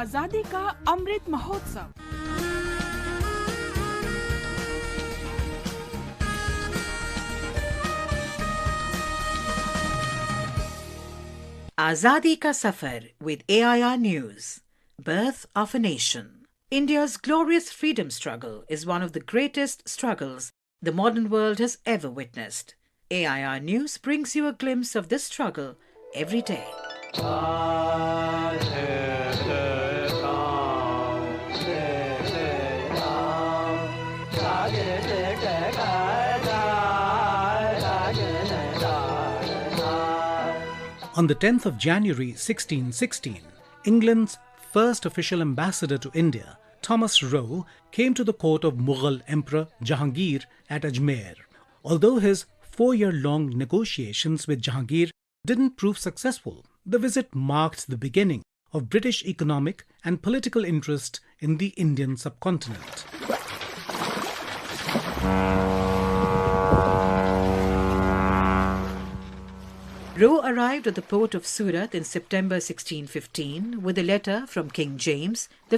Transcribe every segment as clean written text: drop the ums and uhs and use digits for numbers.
आजादी का Amrit Mahotsav. Azadi Ka Safar with AIR News. Birth of a Nation. India's glorious freedom struggle is one of the greatest struggles the modern world has ever witnessed. AIR News brings you a glimpse of this struggle every day. On the 10th of January 1616, England's first official ambassador to India, Thomas Roe, came to the court of Mughal Emperor Jahangir at Ajmer. Although his 4-year-long negotiations with Jahangir didn't prove successful, the visit marked the beginning of British economic and political interest in the Indian subcontinent. Roe arrived at the port of Surat in September 1615 with a letter from King James I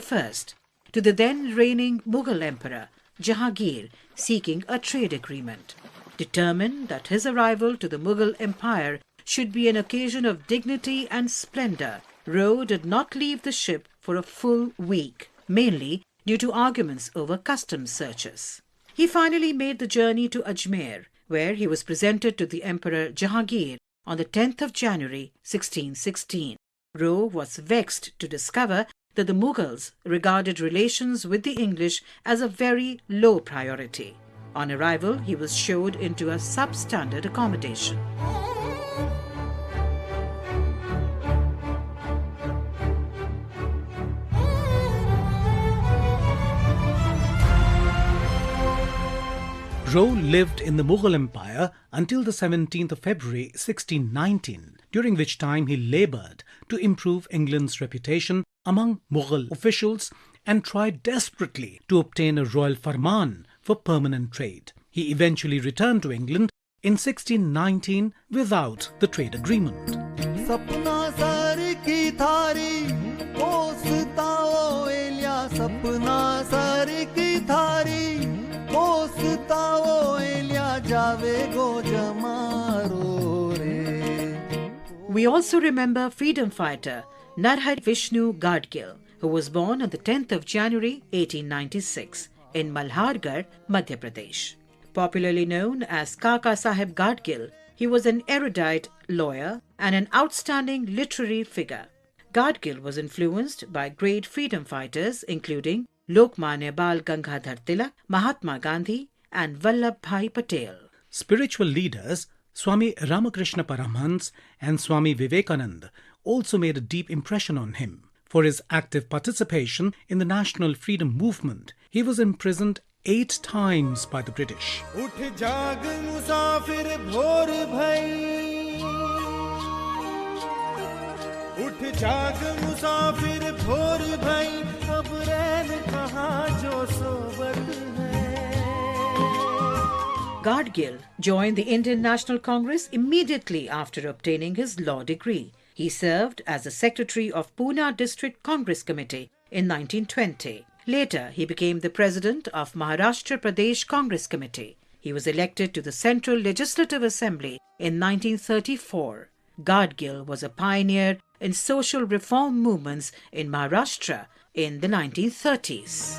to the then reigning Mughal Emperor Jahangir seeking a trade agreement. Determined that his arrival to the Mughal Empire should be an occasion of dignity and splendour, Roe did not leave the ship for a full week, mainly due to arguments over customs searches. He finally made the journey to Ajmer, where he was presented to the Emperor Jahangir on the 10th of January 1616. Roe was vexed to discover that the Mughals regarded relations with the English as a very low priority. On arrival, he was showed into a substandard accommodation. Roe lived in the Mughal Empire until the 17th of February 1619, during which time he laboured to improve England's reputation among Mughal officials and tried desperately to obtain a royal farman for permanent trade. He eventually returned to England in 1619 without the trade agreement. We also remember freedom fighter Narhari Vishnu Gadgil, who was born on the 10th of January 1896 in Malhargarh, Madhya Pradesh. Popularly known as Kaka Saheb Gadgil, he was an erudite lawyer and an outstanding literary figure. Gadgil was influenced by great freedom fighters including Lokmanya Bal Gangadhar Tilak, Mahatma Gandhi and Vallabhbhai Patel. Spiritual leaders Swami Ramakrishna Paramhans and Swami Vivekananda also made a deep impression on him. For his active participation in the national freedom movement, he was imprisoned 8 times by the British. Gadgil joined the Indian National Congress immediately after obtaining his law degree. He served as the secretary of Pune District Congress Committee in 1920. Later, he became the president of Maharashtra Pradesh Congress Committee. He was elected to the Central Legislative Assembly in 1934. Gadgil was a pioneer in social reform movements in Maharashtra in the 1930s.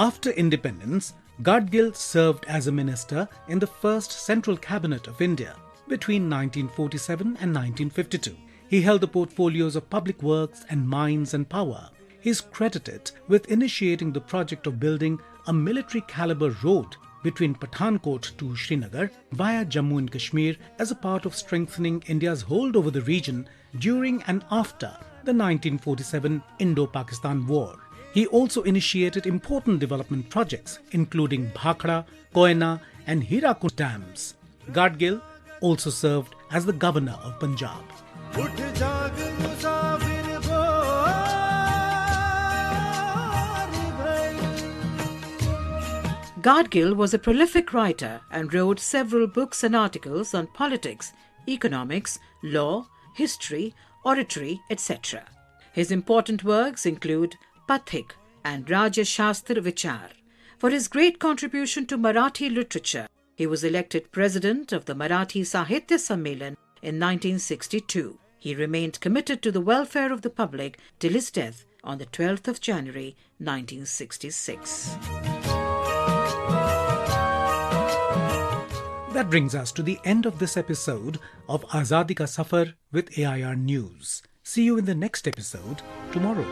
After independence, Gadgil served as a minister in the first Central Cabinet of India between 1947 and 1952. He held the portfolios of public works and mines and power. He is credited with initiating the project of building a military caliber road between Pathankot to Srinagar via Jammu and Kashmir as a part of strengthening India's hold over the region during and after the 1947 Indo-Pakistan War. He also initiated important development projects including Bhakra, Koyna and Hirakud dams. Gadgil also served as the governor of Punjab. Gadgil was a prolific writer and wrote several books and articles on politics, economics, law, history, oratory, etc. His important works include Pathik and Raja Shastra Vichar. For his great contribution to Marathi literature, he was elected president of the Marathi Sahitya Sammelan in 1962. He remained committed to the welfare of the public till his death on the 12th of January 1966. That brings us to the end of this episode of Azadi Ka Safar with AIR News. See you in the next episode tomorrow.